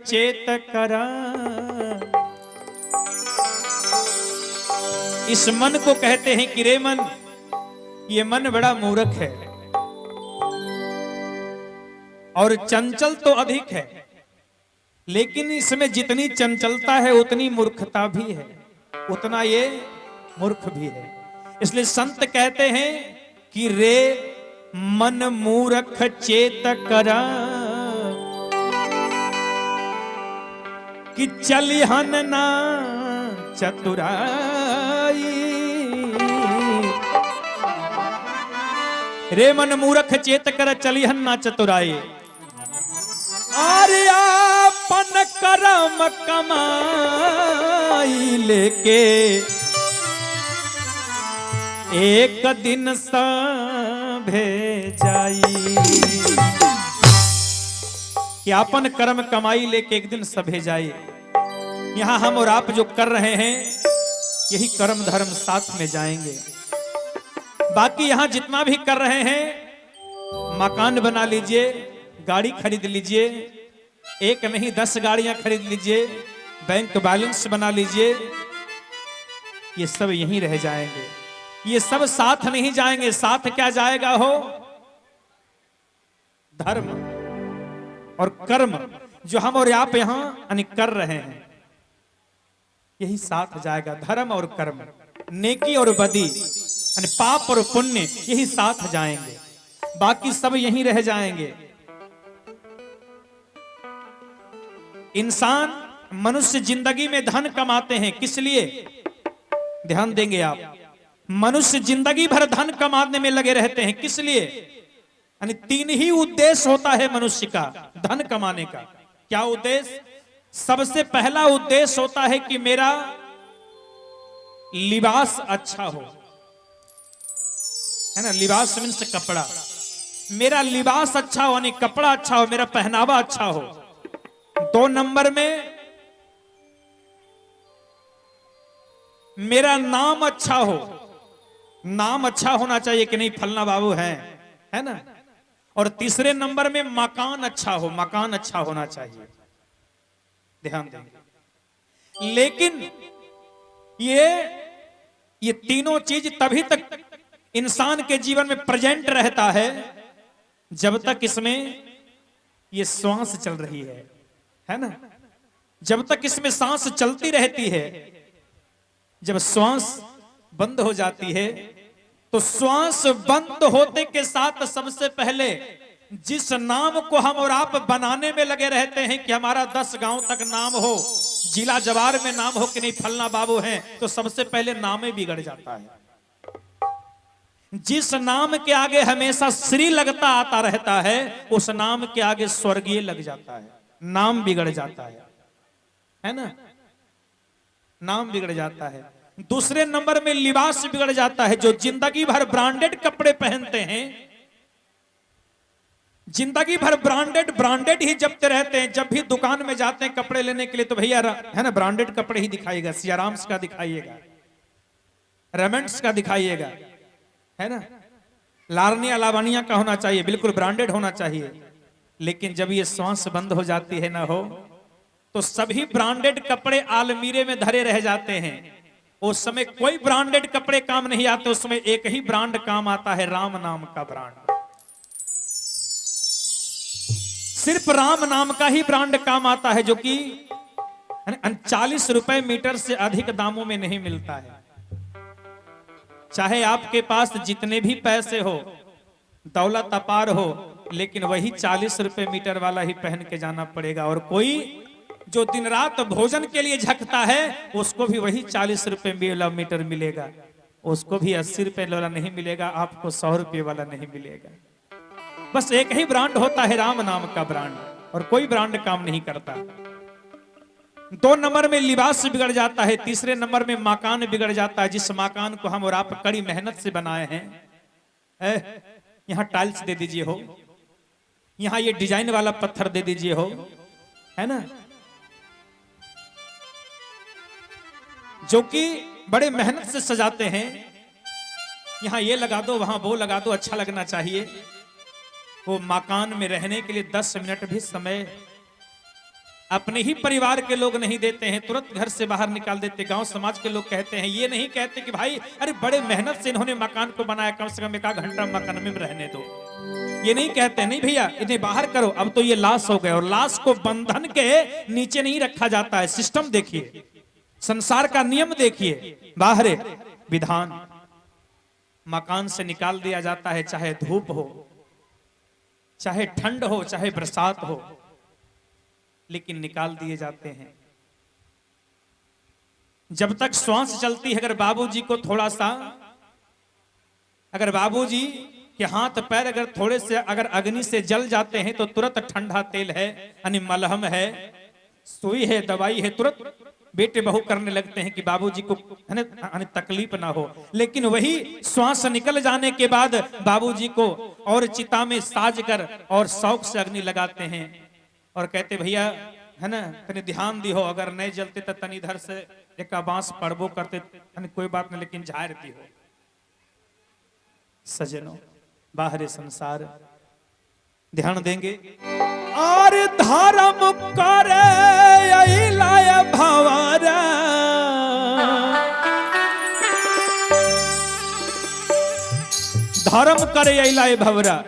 चेत करा। इस मन को कहते हैं कि रे मन, ये मन बड़ा मूर्ख है और चंचल तो अधिक है, लेकिन इसमें जितनी चंचलता है उतनी मूर्खता भी है, उतना ये मूर्ख भी है। इसलिए संत कहते हैं कि रे मन मूर्ख चेत करा, कि चलिहन ना चतुराई। रे मन मूर्ख चेत कर चलिहन ना चतुराई। आर्यापन करम कमाई लेके एक दिन सभे जाई। कि अपन कर्म कमाई लेके एक दिन सभे जाए। यहां हम और आप जो कर रहे हैं यही कर्म धर्म साथ में जाएंगे। बाकी यहां जितना भी कर रहे हैं, मकान बना लीजिए, गाड़ी खरीद लीजिए, एक नहीं 10 गाड़ियां खरीद लीजिए, बैंक बैलेंस बना लीजिए, ये सब यहीं रह जाएंगे। ये सब साथ नहीं जाएंगे। साथ क्या जाएगा हो? धर्म और कर्म जो हम और आप यहां कर रहे हैं, यही साथ जाएगा। धर्म और कर्म, नेकी और बदी, पाप और पुण्य, यही साथ जाएंगे। बाकी सब यहीं रह जाएंगे। इंसान मनुष्य जिंदगी में धन कमाते हैं, किस लिए? ध्यान देंगे आप। मनुष्य जिंदगी भर धन कमाने में लगे रहते हैं, किस लिए? 3 ही उद्देश्य होता है मनुष्य का धन कमाने का। क्या उद्देश्य? सबसे पहला उद्देश्य होता है कि मेरा लिबास अच्छा हो, है ना। लिबास मीन्स कपड़ा। मेरा लिबास अच्छा हो, यानी कपड़ा अच्छा हो, मेरा पहनावा अच्छा हो। 2 नंबर में मेरा नाम अच्छा हो। नाम अच्छा होना चाहिए कि नहीं, फलना बाबू है ना। और तीसरे नंबर में मकान अच्छा हो, मकान अच्छा होना चाहिए। ध्यान देंगे। लेकिन ये तीनों चीज तभी तक इंसान के जीवन में प्रेजेंट रहता है जब तक इसमें ये श्वास चल रही है ना। जब तक इसमें सांस चलती रहती है। जब श्वास बंद हो जाती है तो श्वास बंद होते के साथ सबसे पहले जिस नाम को हम और आप बनाने में लगे रहते हैं कि हमारा 10 गांव तक नाम हो, जिला जवार में नाम हो कि नहीं फलना बाबू हैं, तो सबसे पहले नाम ही बिगड़ जाता है। जिस नाम के आगे हमेशा श्री लगता आता रहता है, उस नाम के आगे स्वर्गीय लग जाता है। नाम बिगड़ जाता है ना। नाम बिगड़ जाता है। दूसरे नंबर में लिबास बिगड़ जाता है। जो जिंदगी भर ब्रांडेड कपड़े पहनते हैं, जिंदगी भर ब्रांडेड ही जपते रहते हैं। जब भी दुकान में जाते हैं कपड़े लेने के लिए तो भैया है ना ब्रांडेड कपड़े ही दिखाइएगा, सियाराम्स का दिखाइएगा, रेमंड्स का दिखाइएगा, है ना, लारनिया लावनिया का होना चाहिए, बिल्कुल ब्रांडेड होना चाहिए। लेकिन जब ये श्वास बंद हो जाती है ना हो, तो सभी ब्रांडेड कपड़े आलमीरे में धरे रह जाते हैं। उस समय कोई ब्रांडेड कपड़े काम नहीं आते। उस समय एक ही ब्रांड काम आता है, राम नाम का ब्रांड। सिर्फ राम नाम का ही ब्रांड काम आता है, जो कि 40 रुपए मीटर से अधिक दामों में नहीं मिलता है। चाहे आपके पास जितने भी पैसे हो, दौलत अपार हो, लेकिन वही 40 रुपए मीटर वाला ही पहन के जाना पड़ेगा। और कोई जो दिन रात भोजन के लिए झकता है, उसको भी वही 40 रुपए मीटर मिलेगा। उसको भी 80 रुपए वाला नहीं मिलेगा, आपको 100 रुपए वाला नहीं मिलेगा। बस एक ही ब्रांड होता है, राम नाम का ब्रांड, और कोई ब्रांड काम नहीं करता। 2 नंबर में लिबास बिगड़ जाता है। तीसरे नंबर में मकान बिगड़ जाता है। जिस मकान को हम और आप कड़ी मेहनत से बनाए हैं, यहां टाइल्स दे दीजिए हो, यहां ये डिजाइन वाला पत्थर दे दीजिए हो, है ना, जो कि बड़े मेहनत से सजाते हैं। यहां ये लगा दो, वहां वो लगा दो, अच्छा लगना चाहिए। वो मकान में रहने के लिए 10 मिनट भी समय अपने ही परिवार के लोग नहीं देते हैं, तुरंत घर से बाहर निकाल देते। गांव समाज के लोग कहते हैं, ये नहीं कहते कि भाई अरे बड़े मेहनत से इन्होंने मकान को बनाया, कम से कम 1 घंटा मकान में रहने दो। ये नहीं कहते, नहीं भैया इन्हें बाहर करो, अब तो ये लाश हो गए। और लाश को बंधन के नीचे नहीं रखा जाता है। सिस्टम देखिए, संसार का नियम देखिए, बाहर विधान, मकान से निकाल दिया जाता है, चाहे धूप हो, चाहे ठंड हो, चाहे बरसात हो, लेकिन निकाल दिए जाते हैं। जब तक श्वास चलती है, अगर बाबूजी को थोड़ा सा, अगर बाबूजी के हाथ पैर अगर थोड़े से अगर अग्नि से जल जाते हैं तो तुरंत ठंडा तेल है, यानी मलहम है, सुई है, दवाई है, तुरंत बेटे बहू करने लगते हैं कि बाबूजी को तकलीफ ना हो। लेकिन वही श्वास निकल जाने के बाद बाबूजी को और चिता में साज कर और शौक से अग्नि लगाते हैं और कहते भैया है ना, तनी ध्यान दी हो, अगर नहीं जलते तो तनी इधर से एक बांस पड़बो करते, कोई बात नहीं, लेकिन झाड़ दी हो। सजनों, बाहरी संसार ध्यान देंगे। और धर्म करे लाय भवरा, धर्म करे लाय भवरा।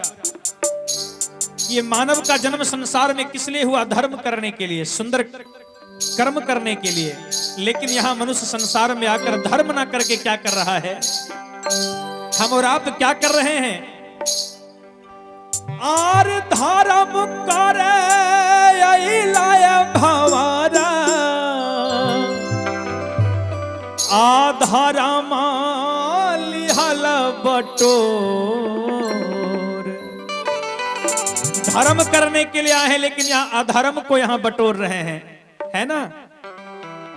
ये मानव का जन्म संसार में किस लिए हुआ? धर्म करने के लिए, सुंदर कर्म करने के लिए। लेकिन यहां मनुष्य संसार में आकर धर्म ना करके क्या कर रहा है? हम और आप क्या कर रहे हैं? आर धर्म करे लाय भवरा, आधर्म लिहल बटोर। धर्म करने के लिए आए हैं, लेकिन यहाँ अधर्म को यहाँ बटोर रहे हैं, है ना।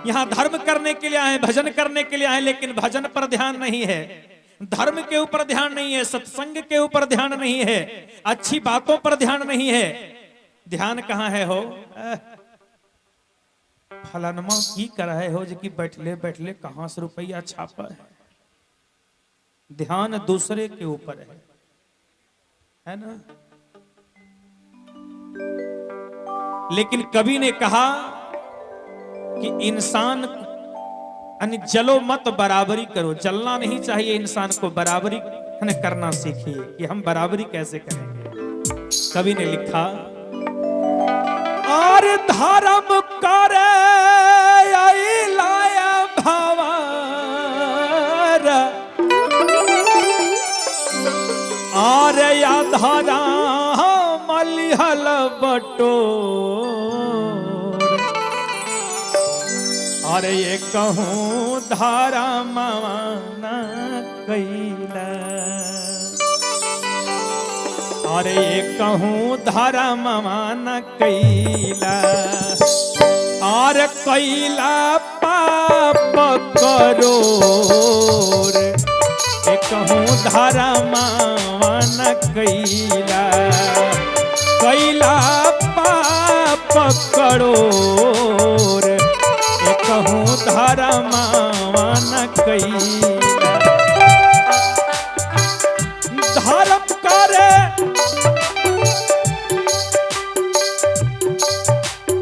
यहाँ धर्म करने के लिए आए, भजन करने के लिए आए, लेकिन भजन पर ध्यान नहीं है, धर्म के ऊपर ध्यान नहीं है, सत्संग के ऊपर ध्यान नहीं है, अच्छी बातों पर ध्यान नहीं है। ध्यान कहाँ है हो? फलानमा की कर रहे हो जो कि बैठले बैठले कहां से रुपया छापा है। ध्यान दूसरे के ऊपर है ना। लेकिन कवि ने कहा कि इंसान जलो मत बराबरी करो, जलना नहीं चाहिए, इंसान को बराबरी करना सीखिए। कि हम बराबरी कैसे करेंगे? कवि ने लिखा, और धर्म करे लाय भवर, और या धरा मलिहल बटोर। और ये कहूँ धारा माना कैला, और ये कहूँ धारा माना कैला, और कैला पाप करोर। ये कहूँ धारा माना कैला, कैला पाप करोर। कहूँ धारा माना कैला, धर्म करे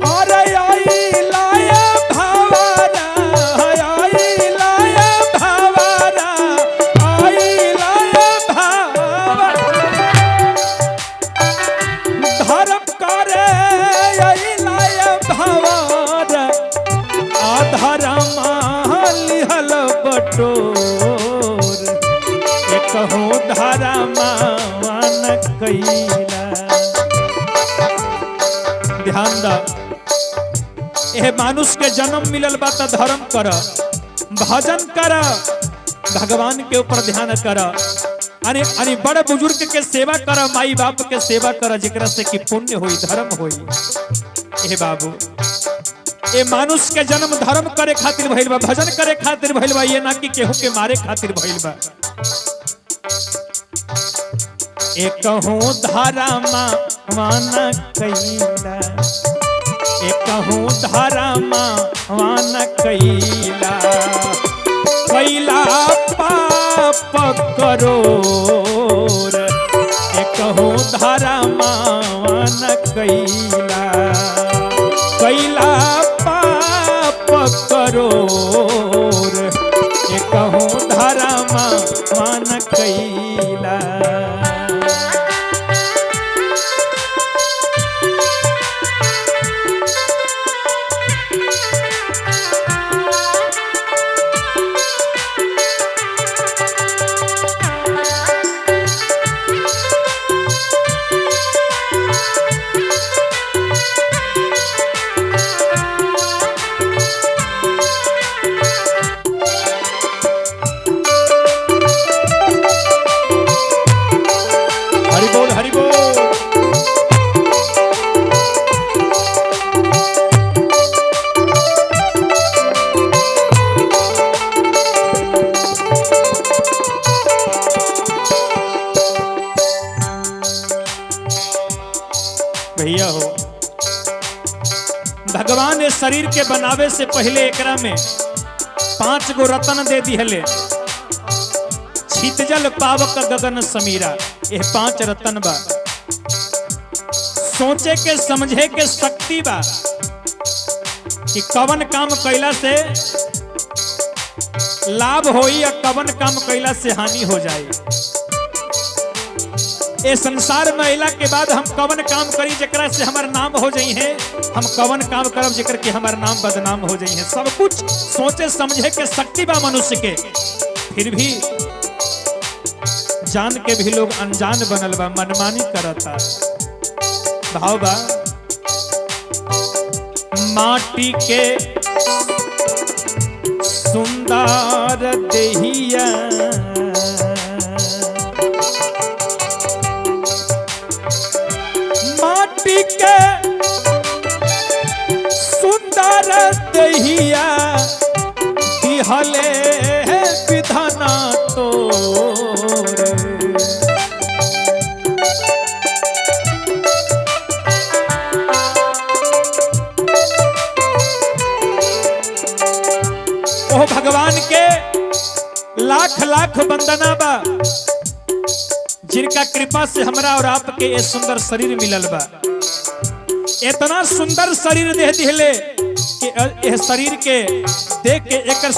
और आई लाय भवरा, आई लाय भवरा, आई लाय भवरा। धर्म करे आई लाय भवरा, धर्म लिहल बटोर। ये कहूँ धर्म मान कैला। ध्यान द, ये मानुष के जन्म मिलल बा त धर्म कर, भजन कर, भगवान के ऊपर ध्यान कर, अरे बड़ बुजुर्ग के सेवा कर, माई बाप के सेवा कर, जेकरा से कि पुण्य होई, धर्म होई। ए बाबू, ये मानुष के जन्म धर्म करे खातिर भइल बा, भजन करे खातिर भइल बा, ये ना कि केहू के मारे खातिर भइल बा। एक कहूँ धर्म माना कैला, एक कहूँ धर्म माना कैला, कैला पाप करोर। एक कहूँ धर्म माना कैला, कैला पाप करोर ये कहूँ धर्म मान कैला। हरि बोल हरि बोल। भैया हो, भगवान ने शरीर के बनावे से पहले एकरा में 5 गो रतन दे दिहले। छितजल पावक गगन समीरा, ये 5 रतन बा। सोचे के समझे के शक्ति बा कि कवन काम कैला से लाभ होई या कवन काम कैला से हानि हो जाए। ए संसार में अला के बाद हम कवन काम करी जेकरा से हमार नाम हो जाई है, हम कवन काम करब जेकर के हमार नाम बदनाम हो जाई है। सब कुछ सोचे समझे के शक्ति बा मनुष्य के, फिर भी जान के भी लोग अनजान बनल बा, मनमानी करता। भाव बा, माटी के सुंदर देहिया माटी के सुंदर देहिया दिहले विधाना तोर। ओ भगवान के लाख लाख वंदना बा, जिनका कृपा से हमरा और आपके ये सुंदर शरीर मिलल बा। इतना सुंदर शरीर दे दिले कि यह शरीर के देख के एकर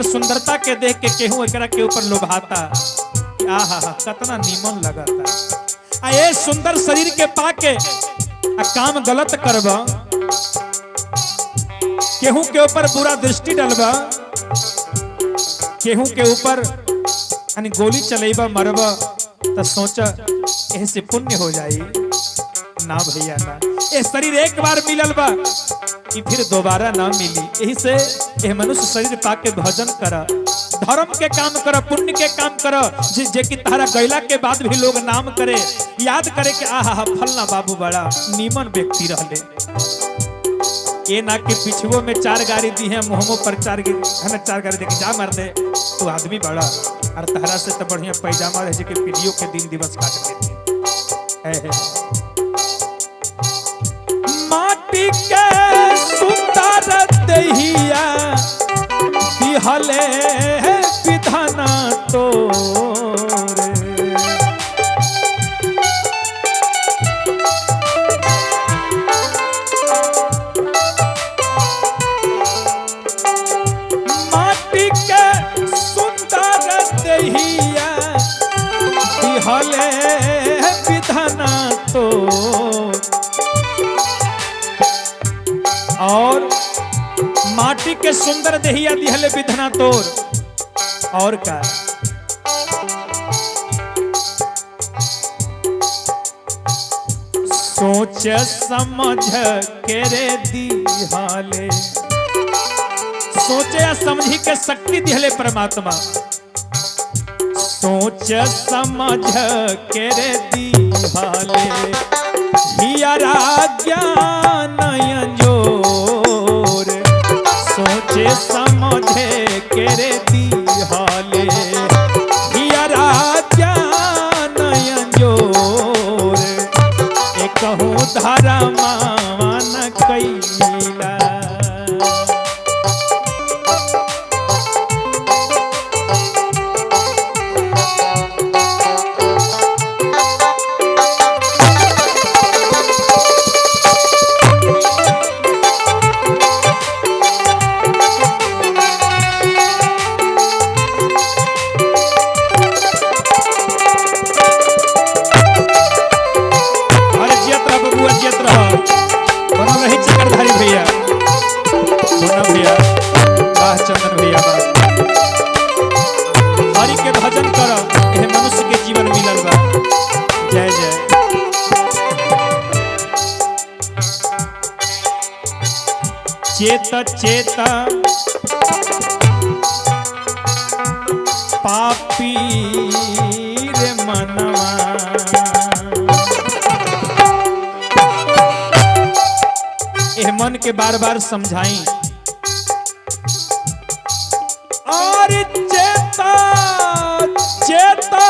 सुंदरता के देख के केहू एकरा के ऊपर लोभाता। आहा कितना नीमन लगता। ये सुंदर शरीर के पाके काम गलत करबा, केहू के ऊपर बुरा दृष्टि डलबा, केहू के ऊपर यानी गोली चलेबा मरबा, तो सोचा यही से पुण्य हो जाई ना भैया ना। ये शरीर एक बार मिलल बा कि फिर दोबारा ना मिली। यही से यह मनुष्य शरीर पाके भजन करा, धर्म के काम करा, पुण्य के काम करा, जे कि तारा गैला के बाद भी लोग नाम करे, याद करे कि आहा फलना बाबू बड़ा नीमन व्यक्ति रहले। ये ना कि पिछुओं में 4 गाड़ी दी है, मुहमों पर 4 गाड़ी दे के जा मर दे तू आदमी बड़ा, और तहरा से तो बढ़िया पैजामा रहे जे के पीढ़ियों के दिन दिवस काट देते है। माटी के सुंदर दहिया दिहले विधाना तोरे। माटी के सुंदर दहिया दिहले विधाना तोर। और माटी के सुंदर देहिया दिहले विधना तोर। और का सोच समझ के रे दिहाले, सोचे समझी के शक्ति दिहले परमात्मा। सोच समझ के रे दिहाले हियरा ज्ञान अंजोर। सोचे समझे के रे दिहाले हियरा ज्ञान अंजोर। कहूँ धर्मान कैला। चंदन भैया बा। हरि के भजन करो, यह मनुष्य के जीवन मिलल बा। जय जय। चेत चेत पापी रे मनवा, यह मन के बार बार समझाई। और चेता चेता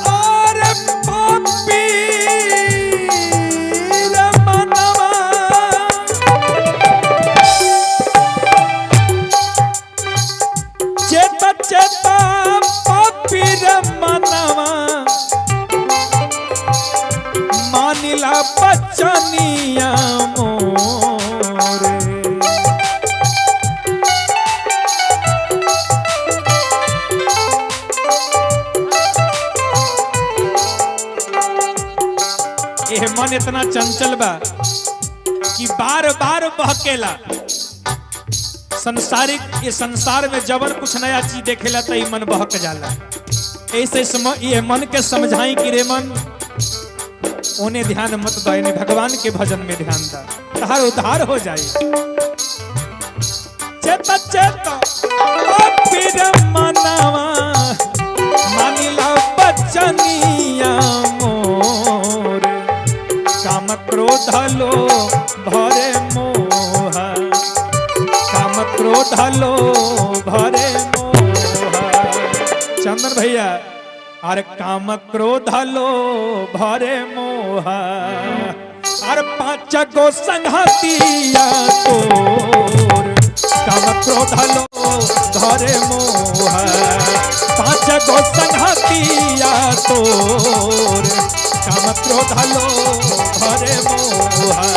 और पापी रे मनवा, चेता चेता पापी रे मनवा, मानिला बचनिया मोरे। यह मन इतना चंचल बा कि बार बार बहकेला। संसारिक ये संसार में जबन कुछ नया चीज देखेला तो ये मन बहक जाला। ऐसे ये मन के समझाई कि रे मन उन्हें ध्यान मत दो, इन्हें भगवान के भजन में ध्यान दा, तहार उद्धार हो जाए। चेता चेता पापी रे मनवा, मानिला बचनिया मोर। काम क्रोध लो भरे मोह, काम क्रोध लो भरे मोह। चंदन भैया, अरे काम क्रोध लो भरे मोह, अरे 5 गो संघातिया तोर। काम क्रोध लो भरे मोह, 5 गो संघातिया तोर। काम क्रोध लो भरे मोह।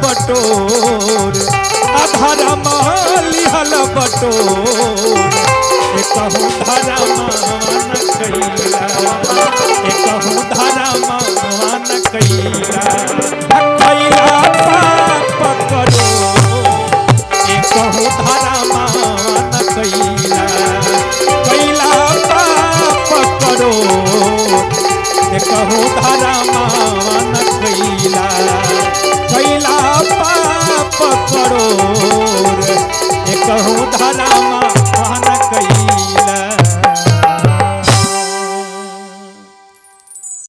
बटोर अधरा माली हल बटोर, कहूँ धरा मान कैला, कहूँ धरा मान कैला। कैला पाप करो, कहूँ धरा मान कैला। कैला पाप करो, कहूँ धरा मान कैला। कैला पाप करो, कहूँ धरा